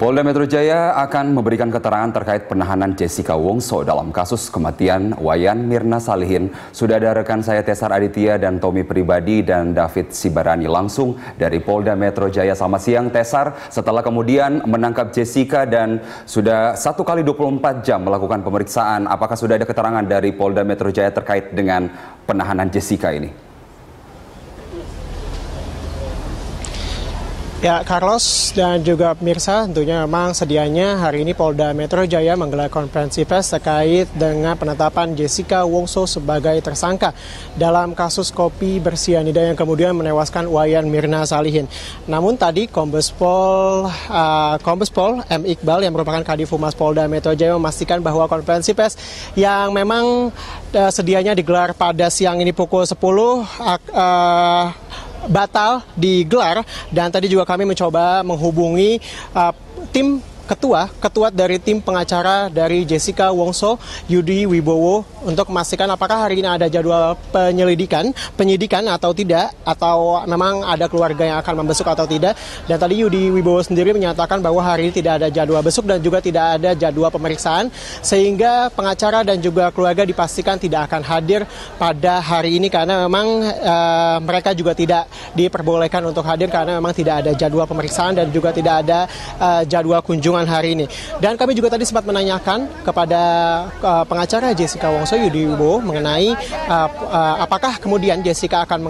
Polda Metro Jaya akan memberikan keterangan terkait penahanan Jessica Wongso dalam kasus kematian Wayan Mirna Salihin. Sudah ada rekan saya Tesar Aditya dan Tommy Pribadi dan David Sibarani langsung dari Polda Metro Jaya. Selamat siang Tesar, setelah kemudian menangkap Jessica dan sudah 1 kali 24 jam melakukan pemeriksaan, apakah sudah ada keterangan dari Polda Metro Jaya terkait dengan penahanan Jessica ini? Ya, Carlos dan juga pemirsa, tentunya memang sedianya hari ini Polda Metro Jaya menggelar konferensi pers terkait dengan penetapan Jessica Wongso sebagai tersangka dalam kasus kopi bersianida yang kemudian menewaskan Wayan Mirna Salihin. Namun tadi Kombes Pol M. Iqbal yang merupakan Kadif Humas Polda Metro Jaya memastikan bahwa konferensi pers yang memang sedianya digelar pada siang ini pukul 10 batal digelar, dan tadi juga kami mencoba menghubungi tim ketua dari tim pengacara dari Jessica Wongso, Yudi Wibowo, untuk memastikan apakah hari ini ada jadwal penyidikan atau tidak, atau memang ada keluarga yang akan membesuk atau tidak. Dan tadi Yudi Wibowo sendiri menyatakan bahwa hari ini tidak ada jadwal besuk dan juga tidak ada jadwal pemeriksaan, sehingga pengacara dan juga keluarga dipastikan tidak akan hadir pada hari ini karena memang mereka juga tidak diperbolehkan untuk hadir karena memang tidak ada jadwal pemeriksaan dan juga tidak ada jadwal kunjungan hari ini. Dan kami juga tadi sempat menanyakan kepada pengacara Jessica Wongso, Yudi Wibowo, mengenai apakah kemudian Jessica akan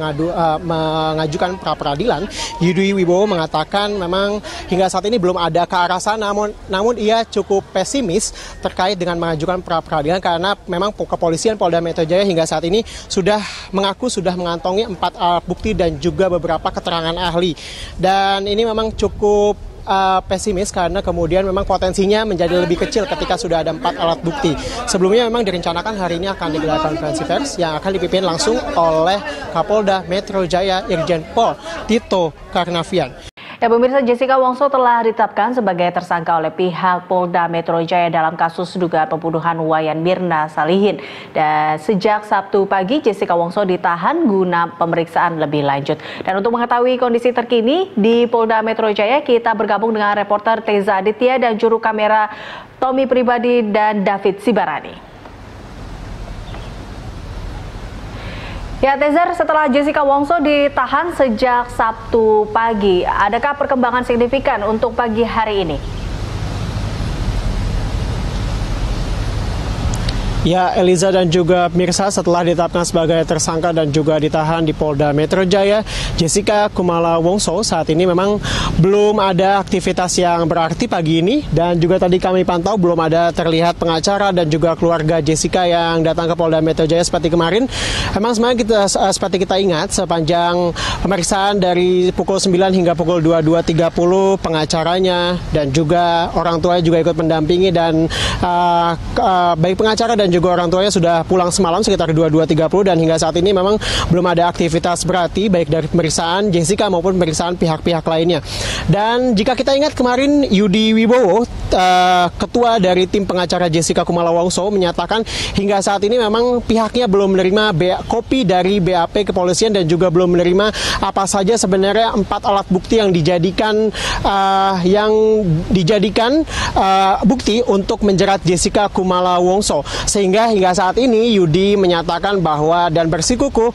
mengajukan pra-peradilan. Yudi Wibowo mengatakan memang hingga saat ini belum ada ke arah sana, namun ia cukup pesimis terkait dengan mengajukan pra-peradilan karena memang kepolisian Polda Metro Jaya hingga saat ini sudah mengantongi 4 alat bukti dan juga beberapa keterangan ahli. Dan ini memang cukup pesimis karena kemudian memang potensinya menjadi lebih kecil ketika sudah ada 4 alat bukti. Sebelumnya memang direncanakan hari ini akan digelar konferensi pers yang akan dipimpin langsung oleh Kapolda Metro Jaya Irjen Pol Tito Karnavian. Ya, pemirsa, Jessica Wongso telah ditetapkan sebagai tersangka oleh pihak Polda Metro Jaya dalam kasus dugaan pembunuhan Wayan Mirna Salihin. Dan sejak Sabtu pagi, Jessica Wongso ditahan guna pemeriksaan lebih lanjut. Dan untuk mengetahui kondisi terkini di Polda Metro Jaya, kita bergabung dengan reporter Teza Aditya dan juru kamera Tommy Pribadi dan David Sibarani. Ya, Tezar, setelah Jessica Wongso ditahan sejak Sabtu pagi, adakah perkembangan signifikan untuk pagi hari ini? Ya, Eliza dan juga pemirsa, setelah ditetapkan sebagai tersangka dan juga ditahan di Polda Metro Jaya, Jessica Kumala Wongso saat ini memang belum ada aktivitas yang berarti pagi ini, dan juga tadi kami pantau belum ada terlihat pengacara dan juga keluarga Jessica yang datang ke Polda Metro Jaya seperti kemarin. Memang sebenarnya seperti kita ingat, sepanjang pemeriksaan dari pukul 9 hingga pukul 22.30 pengacaranya dan juga orang tuanya juga ikut mendampingi, dan baik pengacara dan juga orang tuanya sudah pulang semalam sekitar 22.30, dan hingga saat ini memang belum ada aktivitas berarti baik dari pemeriksaan Jessica maupun pemeriksaan pihak-pihak lainnya. Dan jika kita ingat kemarin, Yudi Wibowo, ketua dari tim pengacara Jessica Kumala Wongso, menyatakan hingga saat ini memang pihaknya belum menerima kopi dari BAP kepolisian dan juga belum menerima apa saja sebenarnya 4 alat bukti yang dijadikan bukti untuk menjerat Jessica Kumala Wongso. Sehingga hingga saat ini Yudi menyatakan bahwa dan bersikukuh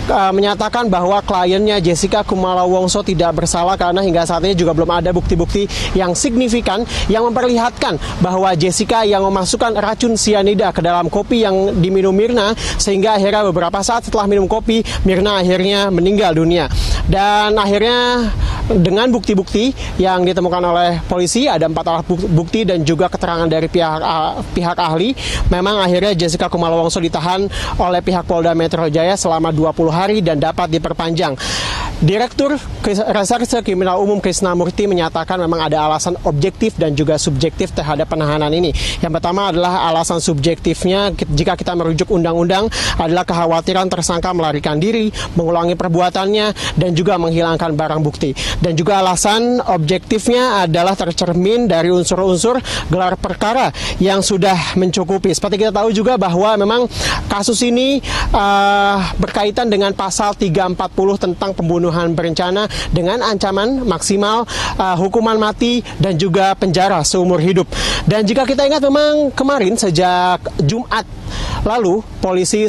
menyatakan bahwa kliennya Jessica Kumala Wongso tidak bersalah karena hingga saat ini juga belum ada bukti-bukti yang signifikan yang memperlihatkan bahwa Jessica yang memasukkan racun sianida ke dalam kopi yang diminum Mirna, sehingga akhirnya beberapa saat setelah minum kopi, Mirna akhirnya meninggal dunia. Dan akhirnya dengan bukti-bukti yang ditemukan oleh polisi, ada 4 alat bukti dan juga keterangan dari pihak ahli, memang akhirnya Jessica Kumala Wongso ditahan oleh pihak Polda Metro Jaya selama 20 hari dan dapat diperpanjang. Direktur Reserse Kriminal Umum Krisnamurti menyatakan memang ada alasan objektif dan juga subjektif terhadap penahanan ini. Yang pertama adalah alasan subjektifnya, jika kita merujuk undang-undang, adalah kekhawatiran tersangka melarikan diri, mengulangi perbuatannya, dan juga menghilangkan barang bukti. Dan juga alasan objektifnya adalah tercermin dari unsur-unsur gelar perkara yang sudah mencukupi. Seperti kita tahu juga bahwa memang kasus ini berkaitan dengan pasal 340 tentang pembunuhan pembunuhan berencana dengan ancaman maksimal hukuman mati dan juga penjara seumur hidup. Dan jika kita ingat memang kemarin sejak Jumat lalu polisi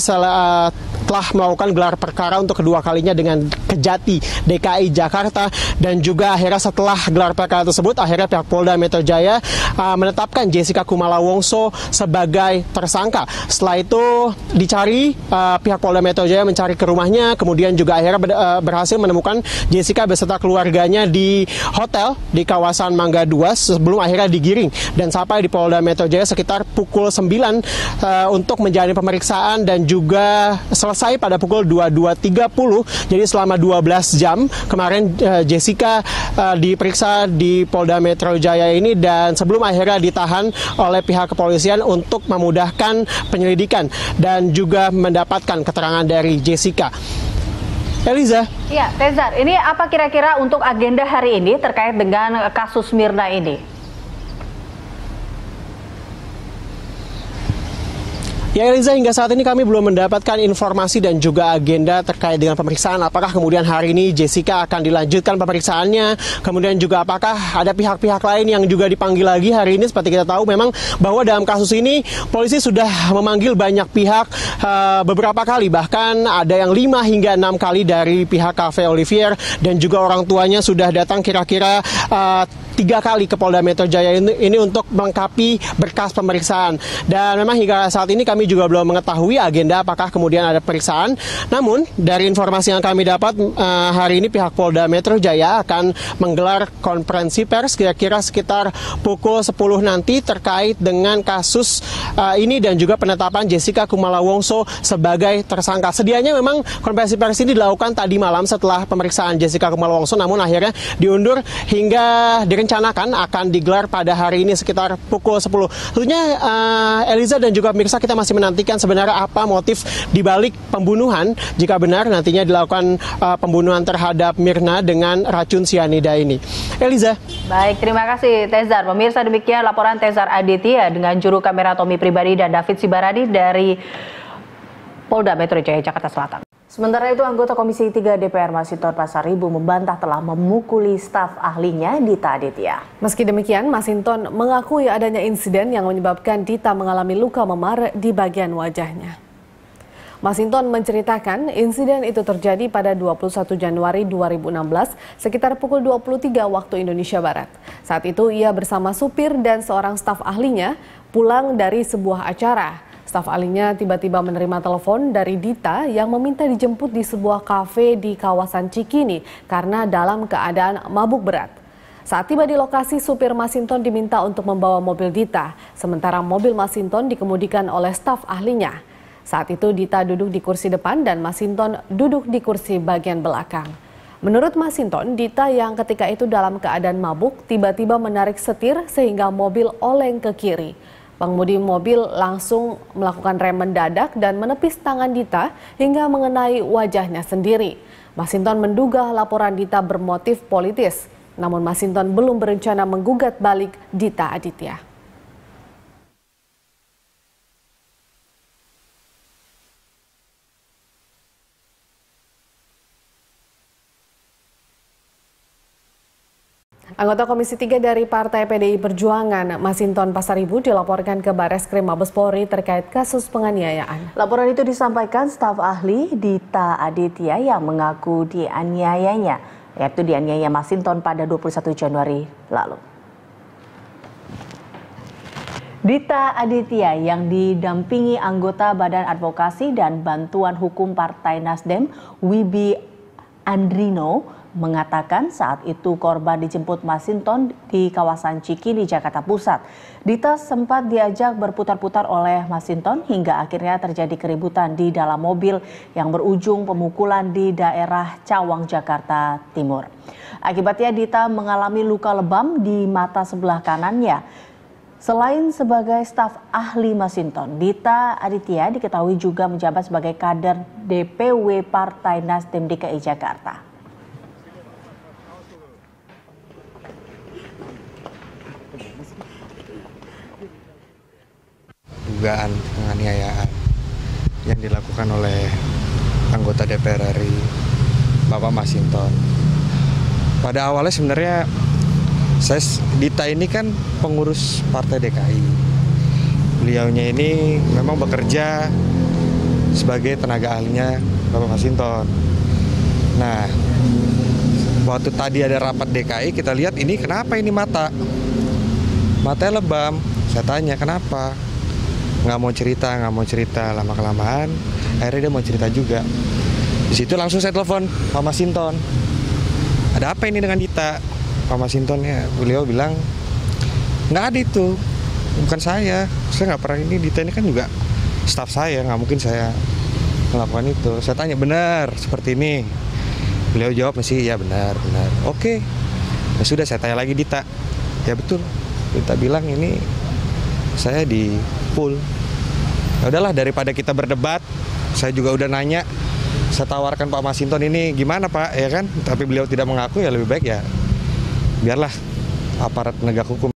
telah melakukan gelar perkara untuk kedua kalinya dengan Kejati DKI Jakarta, dan juga akhirnya setelah gelar perkara tersebut akhirnya pihak Polda Metro Jaya menetapkan Jessica Kumala Wongso sebagai tersangka. Setelah itu dicari, pihak Polda Metro Jaya mencari ke rumahnya, kemudian juga akhirnya berhasil menemukan Jessica beserta keluarganya di hotel di kawasan Mangga 2 sebelum akhirnya digiring dan sampai di Polda Metro Jaya sekitar pukul 9 untuk menjalani pemeriksaan, dan juga selesai pada pukul 22.30. Jadi selama 12 jam kemarin Jessica diperiksa di Polda Metro Jaya ini, dan sebelum akhirnya ditahan oleh pihak kepolisian untuk memudahkan penyelidikan dan juga mendapatkan keterangan dari Jessica. Eliza. Ya, Tezar, ini apa kira-kira untuk agenda hari ini terkait dengan kasus Mirna ini? Ya Eliza, hingga saat ini kami belum mendapatkan informasi dan juga agenda terkait dengan pemeriksaan. Apakah kemudian hari ini Jessica akan dilanjutkan pemeriksaannya, kemudian juga apakah ada pihak-pihak lain yang juga dipanggil lagi hari ini. Seperti kita tahu memang bahwa dalam kasus ini polisi sudah memanggil banyak pihak beberapa kali, bahkan ada yang 5 hingga 6 kali dari pihak Cafe Olivier, dan juga orang tuanya sudah datang kira-kira 3 kali ke Polda Metro Jaya ini untuk melengkapi berkas pemeriksaan. Dan memang hingga saat ini kami juga belum mengetahui agenda apakah kemudian ada pemeriksaan. Namun dari informasi yang kami dapat hari ini pihak Polda Metro Jaya akan menggelar konferensi pers kira-kira sekitar pukul 10 nanti terkait dengan kasus ini dan juga penetapan Jessica Kumala Wongso sebagai tersangka. Sedianya memang konferensi pers ini dilakukan tadi malam setelah pemeriksaan Jessica Kumala Wongso, namun akhirnya diundur hingga direncanakan akan digelar pada hari ini sekitar pukul 10. Tentunya Eliza dan juga pemirsa, kita masih menantikan sebenarnya apa motif dibalik pembunuhan jika benar nantinya dilakukan pembunuhan terhadap Mirna dengan racun sianida ini. Eliza. Baik, terima kasih Tezar. Pemirsa, demikian laporan Tezar Aditya dengan juru kamera Tommy Pribadi dan David Sibarani dari Polda Metro Jaya, Jakarta Selatan. Sementara itu, anggota Komisi 3 DPR Masinton Pasaribu membantah telah memukuli staf ahlinya Dita Aditya. Meski demikian, Masinton mengakui adanya insiden yang menyebabkan Dita mengalami luka memar di bagian wajahnya. Masinton menceritakan insiden itu terjadi pada 21 Januari 2016 sekitar pukul 23 waktu Indonesia Barat. Saat itu ia bersama supir dan seorang staf ahlinya pulang dari sebuah acara. Staf ahlinya tiba-tiba menerima telepon dari Dita yang meminta dijemput di sebuah kafe di kawasan Cikini karena dalam keadaan mabuk berat. Saat tiba di lokasi, supir Masinton diminta untuk membawa mobil Dita, sementara mobil Masinton dikemudikan oleh staf ahlinya. Saat itu Dita duduk di kursi depan dan Masinton duduk di kursi bagian belakang. Menurut Masinton, Dita yang ketika itu dalam keadaan mabuk tiba-tiba menarik setir sehingga mobil oleng ke kiri. Pengemudi mobil langsung melakukan rem mendadak dan menepis tangan Dita hingga mengenai wajahnya sendiri. Masinton menduga laporan Dita bermotif politis, namun Masinton belum berencana menggugat balik Dita Aditya. Anggota Komisi 3 dari Partai PDI Perjuangan, Masinton Pasaribu, dilaporkan ke Bareskrim Mabes Polri terkait kasus penganiayaan. Laporan itu disampaikan staf ahli Dita Aditya yang mengaku dianiayanya, yaitu dianiaya Masinton pada 21 Januari lalu. Dita Aditya yang didampingi anggota Badan Advokasi dan Bantuan Hukum Partai Nasdem, Wibi Andrino, mengatakan saat itu korban dijemput Masinton di kawasan Cikini, Jakarta Pusat. Dita sempat diajak berputar-putar oleh Masinton hingga akhirnya terjadi keributan di dalam mobil yang berujung pemukulan di daerah Cawang, Jakarta Timur. Akibatnya Dita mengalami luka lebam di mata sebelah kanannya. Selain sebagai staf ahli Masinton, Dita Aditya diketahui juga menjabat sebagai kader DPW Partai Nasdem DKI Jakarta. Dugaan penganiayaan yang dilakukan oleh anggota DPR RI Bapak Masinton. Pada awalnya sebenarnya Dita ini kan pengurus Partai DKI. Beliaunya ini memang bekerja sebagai tenaga ahlinya Bapak Masinton. Nah, waktu tadi ada rapat DKI, kita lihat ini kenapa ini matanya lebam. Saya tanya kenapa, nggak mau cerita. Lama-kelamaan akhirnya dia mau cerita juga. Di situ langsung saya telepon Pak Masinton, ada apa ini dengan Dita? Pak Masinton ya, beliau bilang nggak ada itu, bukan saya nggak pernah ini. Dita ini kan juga staf saya, nggak mungkin saya melakukan itu. Saya tanya, benar seperti ini? Beliau jawab masih ya benar. Oke, ya sudah, saya tanya lagi Dita, ya betul. Dita bilang ini saya di pool. Ya udahlah, daripada kita berdebat, saya juga udah nanya, saya tawarkan Pak Masinton ini gimana Pak, ya kan? Tapi beliau tidak mengaku, ya lebih baik ya biarlah aparat penegak hukum